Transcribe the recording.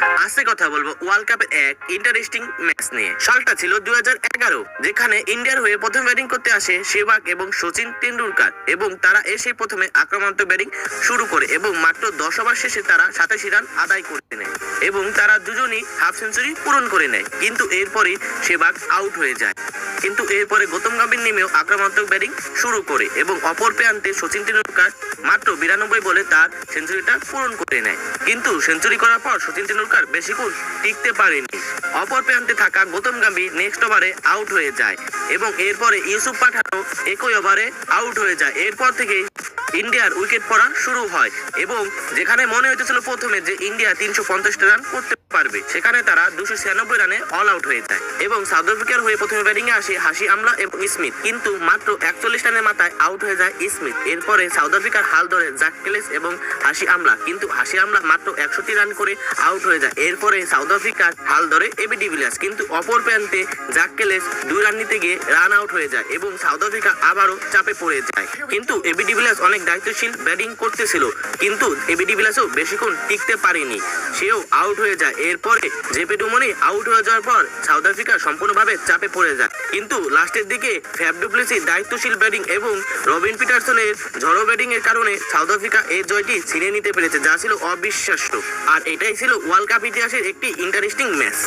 আজকে কথা বলবো ওয়ার্ল্ড কাপের এক ইন্টারেস্টিং ম্যাচ নিয়ে। সালটা ছিল 2011, যেখানে ইন্ডিয়ার হয়ে প্রথম ব্যাটিং করতে আসে সেহবাগ এবং সচিন টেন্ডুলকার, এবং তারা এসে প্রথমে আক্রমণাত্মক ব্যাটিং শুরু করে এবং মাত্র 10 ওভার শেষে তারা 87 রান আদায় করে নেয় এবং তারা দুজনই হাফ সেঞ্চুরি পূরণ করে নেয়। কিন্তু এরপরই সেহবাগ আউট হয়ে যায়। কিন্তু এরপরে গৌতম গম্ভীর নেমেও আক্রমণাত্মক ব্যাটিং শুরু করে এবং অপর প্রান্তে সচিন টেন্ডুলকার মাত্র 92 বলে তার সেঞ্চুরিটা পূরণ করে নেয়। কিন্তু সেঞ্চুরি করার পর সচিন টেন্ডুলকার বেশিক্ষণ টিকতে পারেনি। অপর প্রান্তে থাকা গৌতম গম্ভীর নেক্সট ওভারে আউট হয়ে যায় এবং এরপরে ইউসুফ পাঠানও একই ওভারে আউট হয়ে যায়। এরপর থেকে ইন্ডিয়ার উইকেট পড়া শুরু হয় এবং যেখানে মনে হইতেছিল প্রথমে যে ইন্ডিয়া 350 রান করতে পারবে, সেখানে তারা 296 রানে অল আউট হয়ে যায় এবং সাউথ আফ্রিকার হয়ে প্রথমে ব্যাটিং এ আসে হাশি আমলা এবং স্মিথ, কিন্তু মাত্র 41 রানের মাথায় আউট হয়ে যায় স্মিথ। এরপরে সাউথ আফ্রিকার হাল ধরে জ্যাক ক্যালিস এবং হাশি আমলা, কিন্তু হাশি আমলা মাত্র 61 রান করে আউট হয়ে যায়। এরপরে সাউথ আফ্রিকার হাল ধরে এবি ডিভিলিয়ার্স, কিন্তু অপর প্রান্তে জ্যাক ক্যালিস 2 রান নিতে গিয়ে রান আউট হয়ে যায় এবং সাউথ আফ্রিকা আবারও চাপে পড়ে যায়। কিন্তু এবি ডিভিলিয়ার্স অনেক দায়িত্বশীল ব্যাটিং করতেছিল, কিন্তু এবি ডিভিলিয়ার্সও বেশিক্ষণ টিকতে পারেনি, সেও আউট হয়ে যায়। এরপরে জেপি ডুমনি আউট হয়ে যাওয়ার পর সাউথ আফ্রিকা সম্পূর্ণভাবে চাপে পড়ে যায়। কিন্তু লাস্টের দিকে ফ্যাফ ডু প্লেসির দায়িত্বশীল ব্যাটিং এবং রবিন পিটারসনের ঝড়ো ব্যাটিং এর কারণে সাউথ আফ্রিকা এই জয়টি ছিনিয়ে নিতে পেরেছে, যা ছিল অবিশ্বাস্য। আর এটাই ছিল ওয়ার্ল্ড কাপ ইতিহাসের একটি ইন্টারেস্টিং ম্যাচ।